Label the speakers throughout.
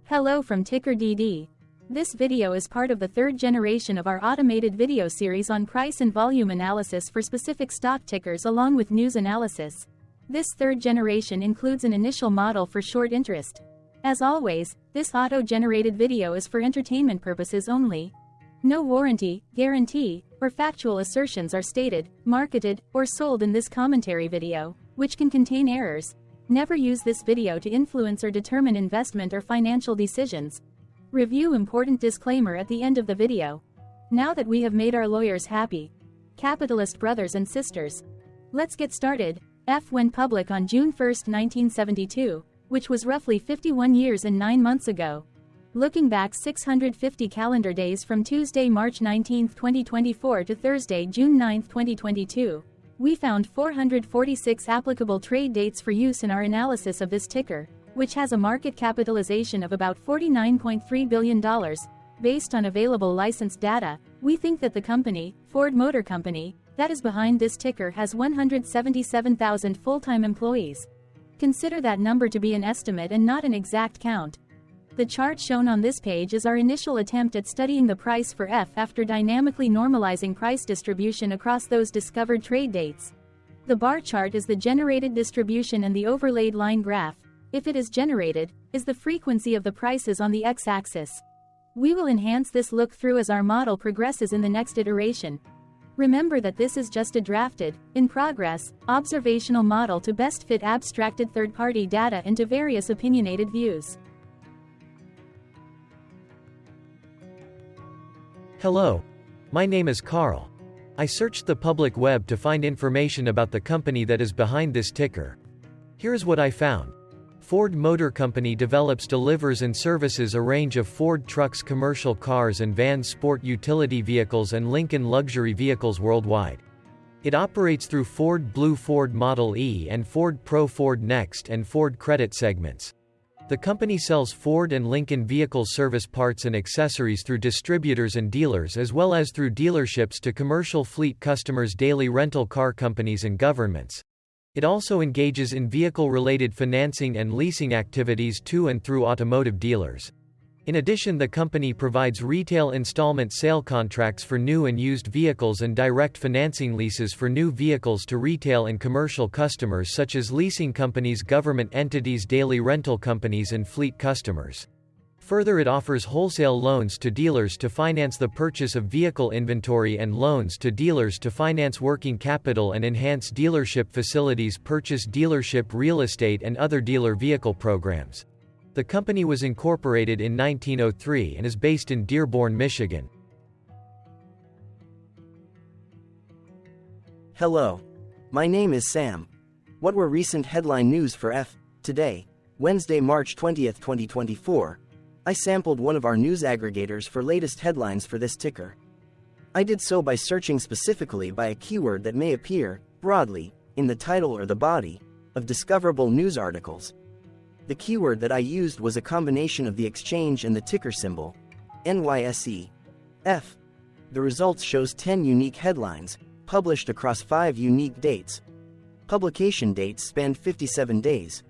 Speaker 1: Hello from TickerDD. This video is part of the third generation of our automated video series on price and volume analysis for specific stock tickers along with news analysis. This third generation includes an initial model for short interest. As always, this auto-generated video is for entertainment purposes only. No warranty, guarantee, or factual assertions are stated, marketed, or sold in this commentary video, which can contain errors. Never use this video to influence or determine investment or financial decisions. Review important disclaimer at the end of the video. Now that we have made our lawyers happy, capitalist brothers and sisters, let's get started. F went public on June 1, 1972, which was roughly 51 years and 9 months ago. Looking back 650 calendar days from Tuesday, March 19, 2024 to Thursday, June 9, 2022, we found 446 applicable trade dates for use in our analysis of this ticker, which has a market capitalization of about $49.3 billion. Based on available licensed data, we think that the company, Ford Motor Company, that is behind this ticker has 177,000 full-time employees. Consider that number to be an estimate and not an exact count. The chart shown on this page is our initial attempt at studying the price for F after dynamically normalizing price distribution across those discovered trade dates. The bar chart is the generated distribution and the overlaid line graph, if it is generated, is the frequency of the prices on the x-axis. We will enhance this look-through as our model progresses in the next iteration. Remember that this is just a drafted, in progress, observational model to best fit abstracted third-party data into various opinionated views.
Speaker 2: Hello. My name is Carl. I searched the public web to find information about the company that is behind this ticker. Here's what I found. Ford Motor Company develops, delivers and services a range of Ford trucks, commercial cars and vans, sport utility vehicles and Lincoln luxury vehicles worldwide. It operates through Ford Blue, Ford Model E and Ford Pro, Ford Next and Ford Credit segments. The company sells Ford and Lincoln vehicle service parts and accessories through distributors and dealers as well as through dealerships to commercial fleet customers, daily rental car companies and governments. It also engages in vehicle-related financing and leasing activities to and through automotive dealers. In addition, the company provides retail installment sale contracts for new and used vehicles and direct financing leases for new vehicles to retail and commercial customers such as leasing companies, government entities, daily rental companies and fleet customers. Further, it offers wholesale loans to dealers to finance the purchase of vehicle inventory and loans to dealers to finance working capital and enhance dealership facilities, purchase dealership real estate and other dealer vehicle programs. The company was incorporated in 1903 and is based in Dearborn, Michigan.
Speaker 3: Hello. My name is Sam. What were recent headline news for F? Today, Wednesday, March 20, 2024, I sampled one of our news aggregators for latest headlines for this ticker. I did so by searching specifically by a keyword that may appear, broadly, in the title or the body of discoverable news articles. The keyword that I used was a combination of the exchange and the ticker symbol, NYSE. F. The results shows 10 unique headlines, published across 5 unique dates. Publication dates spanned 57 days.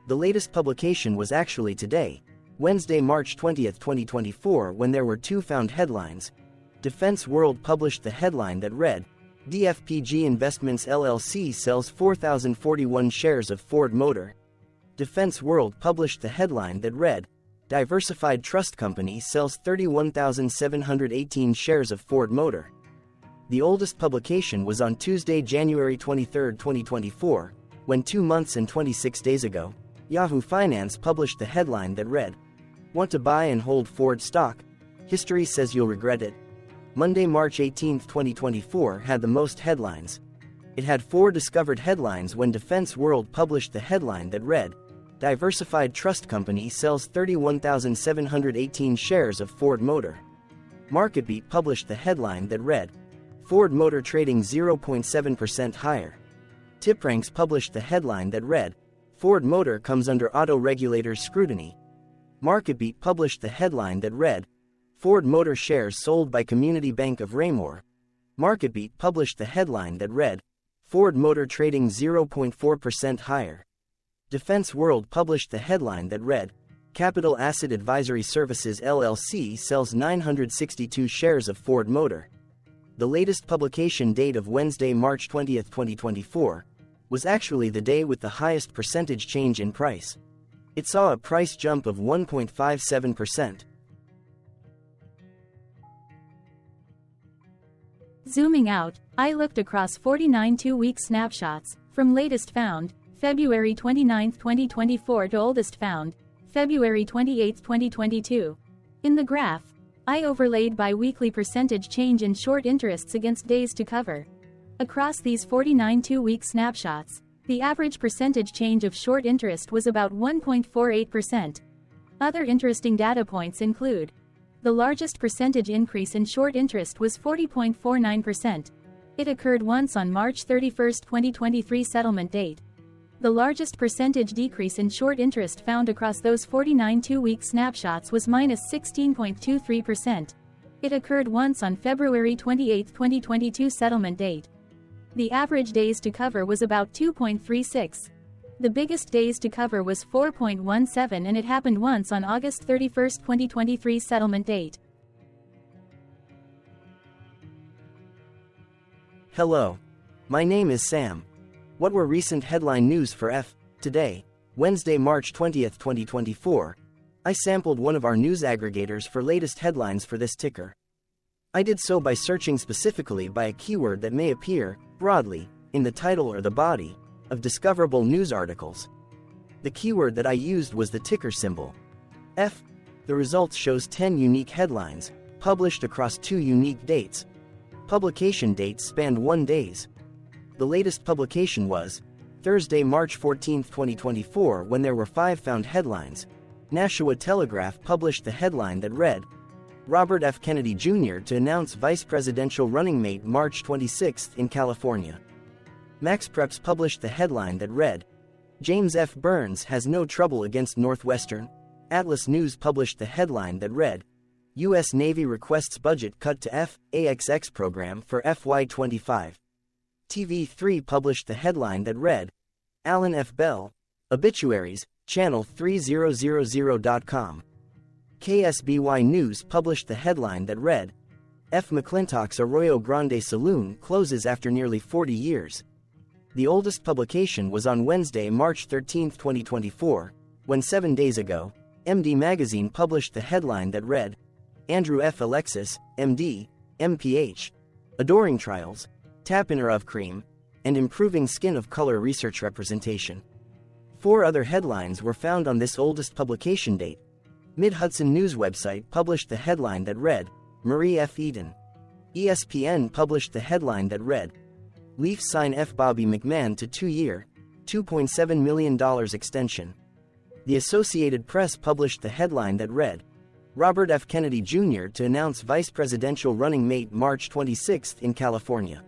Speaker 3: The latest publication was actually today, Wednesday, March 20, 2024, when there were 2 found headlines. Defense World published the headline that read, DFPG Investments LLC sells 4,041 shares of Ford Motor. Defense World published the headline that read, Diversified Trust Company sells 31,718 shares of Ford Motor. The oldest publication was on Tuesday, January 23, 2024, when 2 months and 26 days ago, Yahoo Finance published the headline that read, Want to buy and hold Ford stock? History says you'll regret it. Monday, March 18, 2024 had the most headlines. It had 4 discovered headlines when Defense World published the headline that read, Diversified Trust Company sells 31,718 shares of Ford Motor. MarketBeat published the headline that read, Ford Motor trading 0.7% higher. TipRanks published the headline that read, Ford Motor comes under auto regulators' scrutiny. MarketBeat published the headline that read, Ford Motor shares sold by Community Bank of Raymore. MarketBeat published the headline that read, Ford Motor trading 0.4% higher. Defense World published the headline that read, Capital Asset Advisory Services LLC sells 962 shares of Ford Motor. The latest publication date of Wednesday, March 20, 2024, was actually the day with the highest percentage change in price. It saw a price jump of 1.57%.
Speaker 1: Zooming out, I looked across 49 two-week snapshots, from latest found, February 29, 2024 to oldest found, February 28, 2022. In the graph, I overlaid bi-weekly percentage change in short interests against days to cover. Across these 49 two-week snapshots, the average percentage change of short interest was about 1.48%. Other interesting data points include: the largest percentage increase in short interest was 40.49%. It occurred once on March 31, 2023 settlement date. The largest percentage decrease in short interest found across those 49 two-week snapshots was -16.23%. It occurred once on February 28, 2022 settlement date. The average days to cover was about 2.36. The biggest days to cover was 4.17, and it happened once on August 31, 2023 settlement date.
Speaker 3: Hello. My name is Sam. What were recent headline news for F? Today, Wednesday, March 20, 2024, I sampled one of our news aggregators for latest headlines for this ticker. I did so by searching specifically by a keyword that may appear, broadly, in the title or the body of discoverable news articles. The keyword that I used was the ticker symbol F. The results shows 10 unique headlines, published across 2 unique dates. Publication dates spanned 1 day. The latest publication was Thursday, March 14, 2024, when there were 5 found headlines. Nashua Telegraph published the headline that read, Robert F. Kennedy Jr. to announce vice presidential running mate March 26 in California. MaxPreps published the headline that read, James F. Burns has no trouble against Northwestern. Atlas News published the headline that read, U.S. Navy requests budget cut to F/A-XX program for FY25. TV3 published the headline that read, Alan F. Bell, Obituaries, Channel 3000.com. KSBY News published the headline that read, F. McClintock's Arroyo Grande Saloon closes after nearly 40 years. The oldest publication was on Wednesday, March 13, 2024, when 7 days ago, MD Magazine published the headline that read, Andrew F. Alexis, MD, MPH, Adoring Trials, Tapiner of Cream, and Improving Skin of Color Research Representation. 4 other headlines were found on this oldest publication date. Mid-Hudson News website published the headline that read, Marie F. Eden. ESPN published the headline that read, Leafs sign F. Bobby McMahon to 2-year, $2.7 million extension. The Associated Press published the headline that read, Robert F. Kennedy Jr. to announce vice presidential running mate March 26 in California.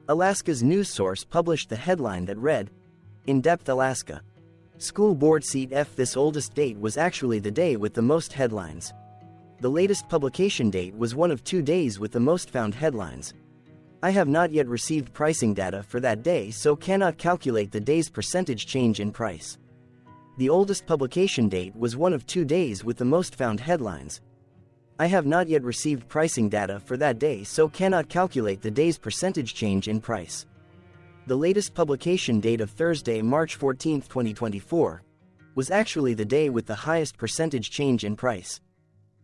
Speaker 3: Alaska's news source published the headline that read, In Depth Alaska. School board seat F. This oldest date was actually the day with the most headlines. The latest publication date was one of 2 days with the most found headlines. I have not yet received pricing data for that day, so cannot calculate the day's percentage change in price. The oldest publication date was one of 2 days with the most found headlines. I have not yet received pricing data for that day, so cannot calculate the day's percentage change in price. The latest publication date of Thursday, March 14, 2024, was actually the day with the highest percentage change in price.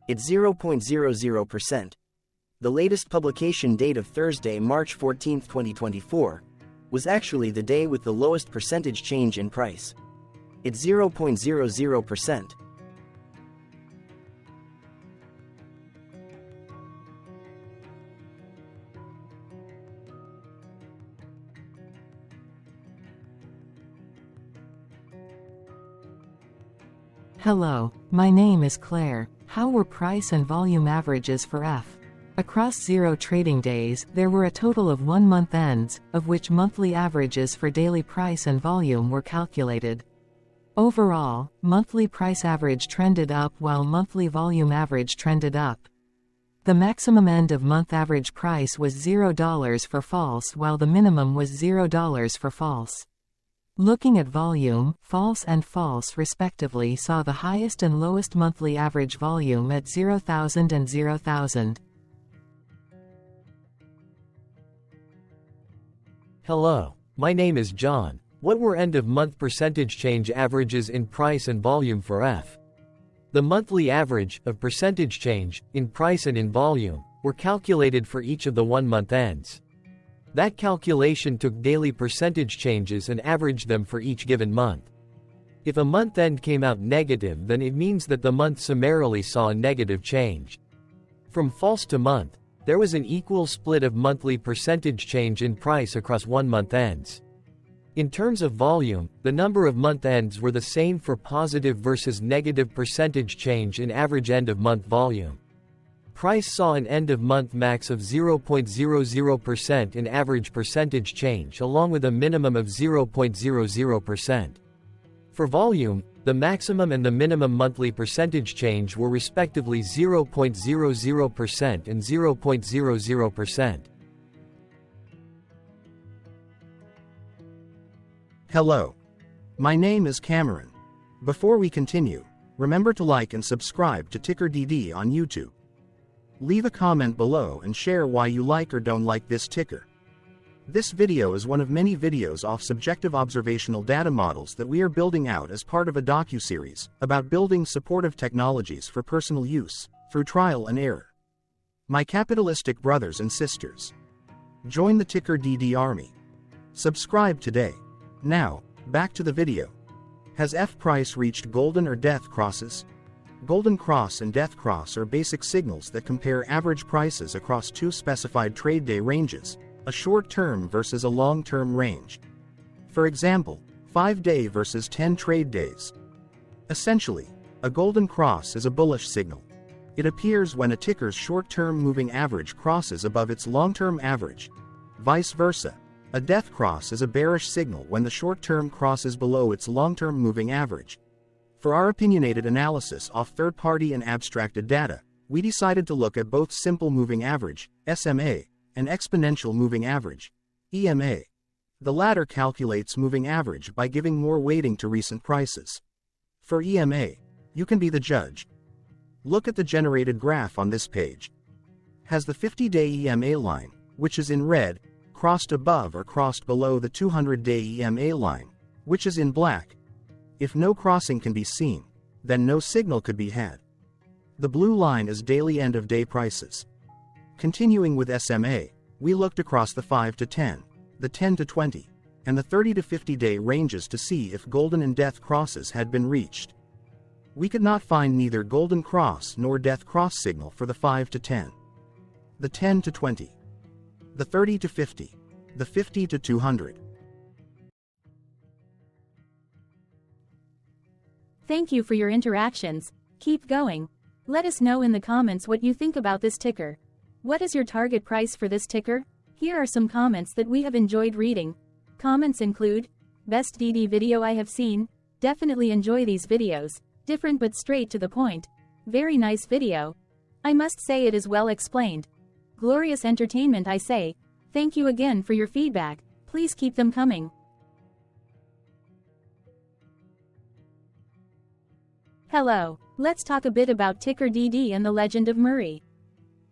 Speaker 3: It's 0.00%. The latest publication date of Thursday, March 14, 2024, was actually the day with the lowest percentage change in price. It's 0.00%.
Speaker 4: Hello, my name is Claire. How were price and volume averages for F? Across 0 trading days, there were a total of 1 month ends, of which monthly averages for daily price and volume were calculated. Overall, monthly price average trended up while monthly volume average trended up. The maximum end of month average price was $0 for false, while the minimum was $0 for false. Looking at volume, false and false respectively saw the highest and lowest monthly average volume at 0,000 and 0,000.
Speaker 2: Hello, my name is John. What were end-of-month percentage change averages in price and volume for F? The monthly average of percentage change in price and in volume were calculated for each of the 1-month ends. That calculation took daily percentage changes and averaged them for each given month. If a month end came out negative, then it means that the month summarily saw a negative change. From false to month, there was an equal split of monthly percentage change in price across 1-month ends. In terms of volume, the number of month ends were the same for positive versus negative percentage change in average end-of-month volume. Price saw an end-of-month max of 0.00% in average percentage change along with a minimum of 0.00%. For volume, the maximum and the minimum monthly percentage change were respectively 0.00% and 0.00%.
Speaker 5: Hello. My name is Cameron. Before we continue, remember to like and subscribe to TickerDD on YouTube. Leave a comment below and share why you like or don't like this ticker. This video is one of many videos off subjective observational data models that we are building out as part of a docu-series about building supportive technologies for personal use, through trial and error. My capitalistic brothers and sisters, join the TickerDD army. Subscribe today. Now, back to the video. Has F price reached golden or death crosses? Golden cross and death cross are basic signals that compare average prices across two specified trade day ranges, a short-term versus a long-term range. For example, 5-day versus 10 trade days. Essentially, a golden cross is a bullish signal. It appears when a ticker's short-term moving average crosses above its long-term average. Vice versa, a death cross is a bearish signal when the short-term crosses below its long-term moving average. For our opinionated analysis of third-party and abstracted data, we decided to look at both simple moving average, SMA, and exponential moving average, EMA. The latter calculates moving average by giving more weighting to recent prices. For EMA, you can be the judge. Look at the generated graph on this page. Has the 50-day EMA line, which is in red, crossed above or crossed below the 200-day EMA line, which is in black? If no crossing can be seen, then no signal could be had. The blue line is daily end-of-day prices. Continuing with SMA, we looked across the 5 to 10, the 10 to 20, and the 30 to 50-day ranges to see if golden and death crosses had been reached. We could not find neither golden cross nor death cross signal for the 5 to 10, the 10 to 20, the 30 to 50, the 50 to 200.
Speaker 1: Thank you for your interactions. Keep going. Let us know in the comments what you think about this ticker. What is your target price for this ticker? Here are some comments that we have enjoyed reading. Comments include, best DD video I have seen, definitely enjoy these videos, different but straight to the point, very nice video. I must say it is well explained. Glorious entertainment I say, thank you again for your feedback, please keep them coming. Hello, let's talk a bit about TickerDD and the Legend of Murray.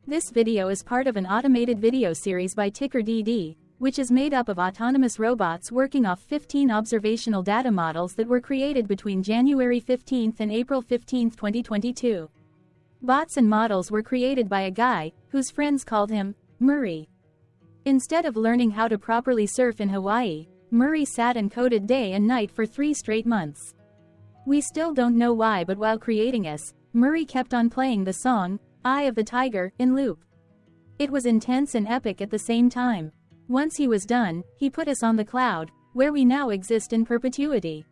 Speaker 1: This video is part of an automated video series by TickerDD, which is made up of autonomous robots working off 15 observational data models that were created between January 15 and April 15, 2022. Bots and models were created by a guy, whose friends called him Murray. Instead of learning how to properly surf in Hawaii, Murray sat and coded day and night for 3 straight months. We still don't know why, but while creating us, Murray kept on playing the song, Eye of the Tiger, in loop. It was intense and epic at the same time. Once he was done, he put us on the cloud, where we now exist in perpetuity.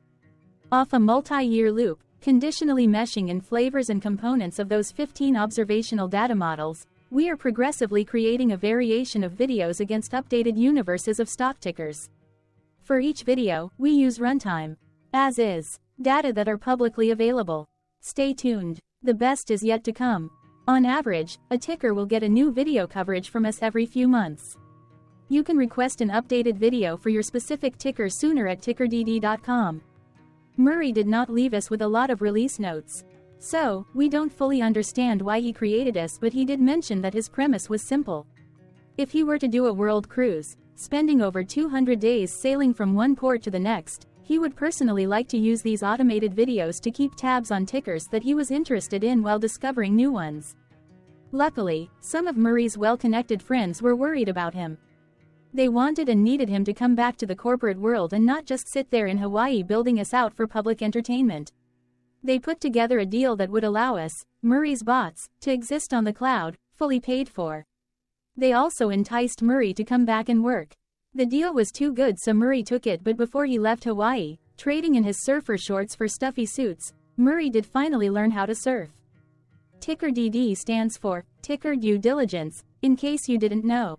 Speaker 1: Off a multi-year loop, conditionally meshing in flavors and components of those 15 observational data models, we are progressively creating a variation of videos against updated universes of stock tickers. For each video, we use runtime, as is, data that are publicly available. Stay tuned. The best is yet to come. On average, a ticker will get a new video coverage from us every few months. You can request an updated video for your specific ticker sooner at TickerDD.com. Murray did not leave us with a lot of release notes. So, we don't fully understand why he created us, but he did mention that his premise was simple. If he were to do a world cruise, spending over 200 days sailing from one port to the next, he would personally like to use these automated videos to keep tabs on tickers that he was interested in while discovering new ones. Luckily, some of Murray's well-connected friends were worried about him. They wanted and needed him to come back to the corporate world and not just sit there in Hawaii building us out for public entertainment. They put together a deal that would allow us, Murray's bots, to exist on the cloud, fully paid for. They also enticed Murray to come back and work. The deal was too good, so Murray took it, but before he left Hawaii, trading in his surfer shorts for stuffy suits, Murray did finally learn how to surf. TickerDD stands for Ticker Due Diligence, in case you didn't know.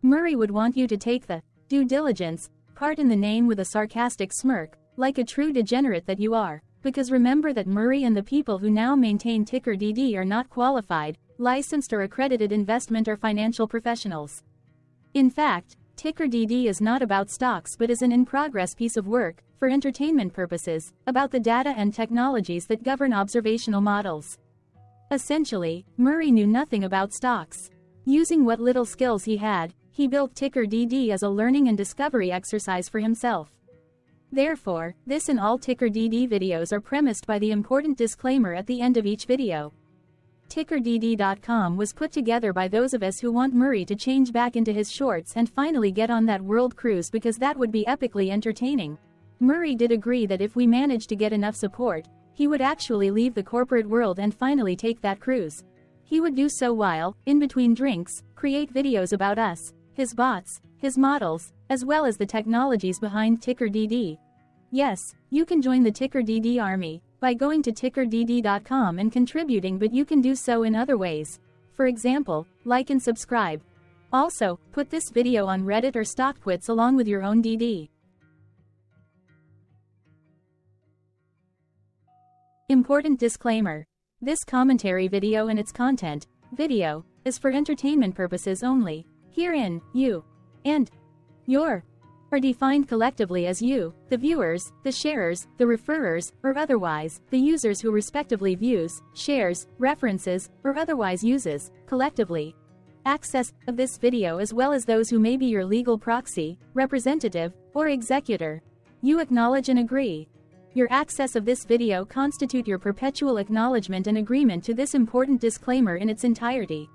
Speaker 1: Murray would want you to take the due diligence part in the name with a sarcastic smirk, like a true degenerate that you are, because remember that Murray and the people who now maintain TickerDD are not qualified, licensed or accredited investment or financial professionals. In fact, TickerDD is not about stocks but is an in-progress piece of work, for entertainment purposes, about the data and technologies that govern observational models. Essentially, Murray knew nothing about stocks. Using what little skills he had, he built TickerDD as a learning and discovery exercise for himself. Therefore, this and all TickerDD videos are premised by the important disclaimer at the end of each video. TickerDD.com was put together by those of us who want Murray to change back into his shorts and finally get on that world cruise, because that would be epically entertaining. Murray did agree that if we managed to get enough support, he would actually leave the corporate world and finally take that cruise. He would do so while, in between drinks, create videos about us, his bots, his models, as well as the technologies behind TickerDD. Yes, you can join the TickerDD army by going to TickerDD.com and contributing, but you can do so in other ways. For example, like and subscribe. Also, put this video on Reddit or StockTwits along with your own DD. Important disclaimer. This commentary video and its content, video, is for entertainment purposes only. Herein, you and your are defined collectively as you, the viewers, the sharers, the referrers, or otherwise, the users who respectively views, shares, references, or otherwise uses, collectively, access of this video, as well as those who may be your legal proxy, representative, or executor. You acknowledge and agree. Your access of this video constitute your perpetual acknowledgement and agreement to this important disclaimer in its entirety.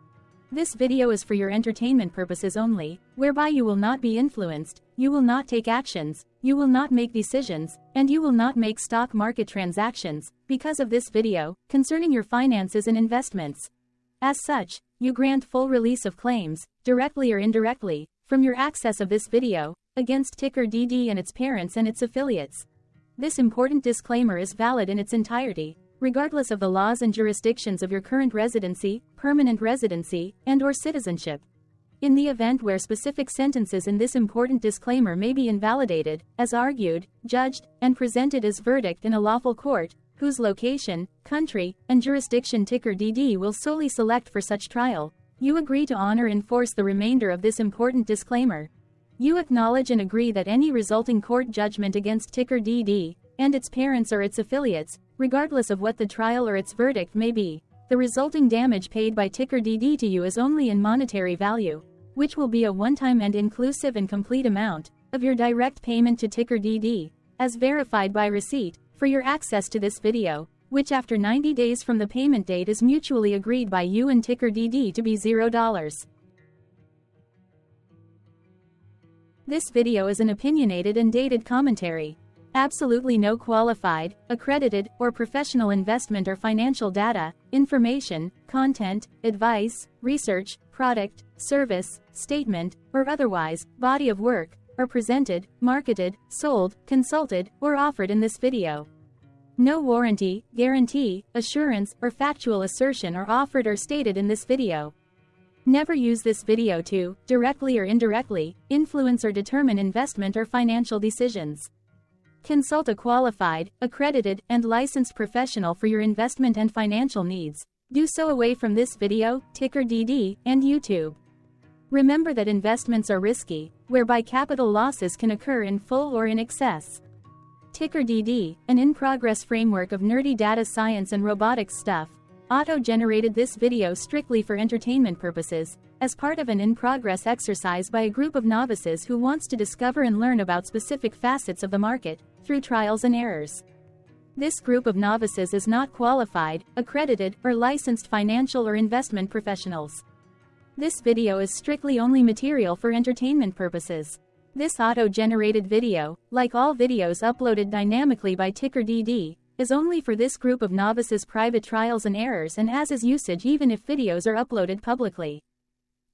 Speaker 1: This video is for your entertainment purposes only, whereby you will not be influenced, you will not take actions, you will not make decisions, and you will not make stock market transactions, because of this video, concerning your finances and investments. As such, you grant full release of claims, directly or indirectly, from your access of this video, against TickerDD and its parents and its affiliates. This important disclaimer is valid in its entirety, regardless of the laws and jurisdictions of your current residency, permanent residency, and/or citizenship. In the event where specific sentences in this important disclaimer may be invalidated, as argued, judged, and presented as verdict in a lawful court, whose location, country, and jurisdiction TickerDD will solely select for such trial, you agree to honor and enforce the remainder of this important disclaimer. You acknowledge and agree that any resulting court judgment against TickerDD and its parents or its affiliates, regardless of what the trial or its verdict may be, the resulting damage paid by TickerDD to you is only in monetary value, which will be a one-time and inclusive and complete amount of your direct payment to TickerDD, as verified by receipt, for your access to this video, which after 90 days from the payment date is mutually agreed by you and TickerDD to be $0. This video is an opinionated and dated commentary. Absolutely no qualified, accredited, or professional investment or financial data, information, content, advice, research, product, service, statement, or otherwise, body of work, are presented, marketed, sold, consulted, or offered in this video. No warranty, guarantee, assurance, or factual assertion are offered or stated in this video. Never use this video to, directly or indirectly, influence or determine investment or financial decisions. Consult a qualified, accredited, and licensed professional for your investment and financial needs. Do so away from this video, TickerDD, and YouTube. Remember that investments are risky, whereby capital losses can occur in full or in excess. TickerDD, an in-progress framework of nerdy data science and robotics stuff, auto-generated this video strictly for entertainment purposes, as part of an in-progress exercise by a group of novices who wants to discover and learn about specific facets of the market, through trials and errors. This group of novices is not qualified, accredited, or licensed financial or investment professionals. This video is strictly only material for entertainment purposes. This auto-generated video, like all videos uploaded dynamically by TickerDD, is only for this group of novices' private trials and errors and as is usage even if videos are uploaded publicly.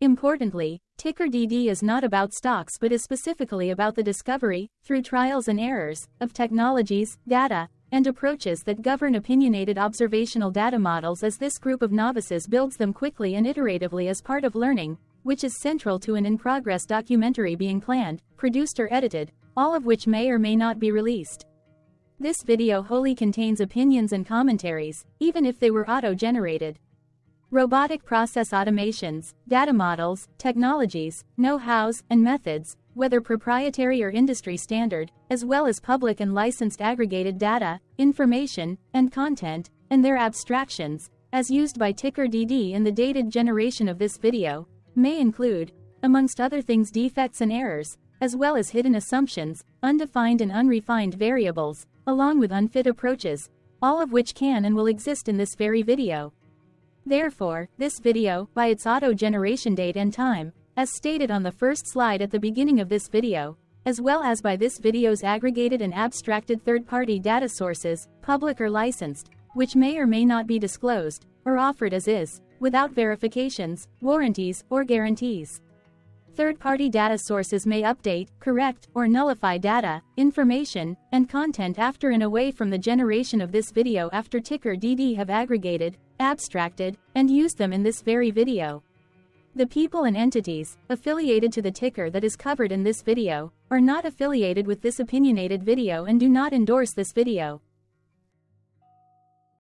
Speaker 1: Importantly, TickerDD is not about stocks but is specifically about the discovery, through trials and errors, of technologies, data, and approaches that govern opinionated observational data models as this group of novices builds them quickly and iteratively as part of learning, which is central to an in-progress documentary being planned, produced or edited, all of which may or may not be released. This video wholly contains opinions and commentaries, even if they were auto-generated. Robotic process automations, data models, technologies, know-hows, and methods, whether proprietary or industry standard, as well as public and licensed aggregated data, information, and content, and their abstractions, as used by TickerDD in the dated generation of this video, may include, amongst other things, defects and errors, as well as hidden assumptions, undefined and unrefined variables, along with unfit approaches, all of which can and will exist in this very video. Therefore, this video, by its auto-generation date and time, as stated on the first slide at the beginning of this video, as well as by this video's aggregated and abstracted third-party data sources, public or licensed, which may or may not be disclosed, or offered as is, without verifications, warranties, or guarantees. Third-party data sources may update, correct, or nullify data, information, and content after and away from the generation of this video after TickerDD have aggregated, abstracted, and used them in this very video. The people and entities, affiliated to the ticker that is covered in this video, are not affiliated with this opinionated video and do not endorse this video.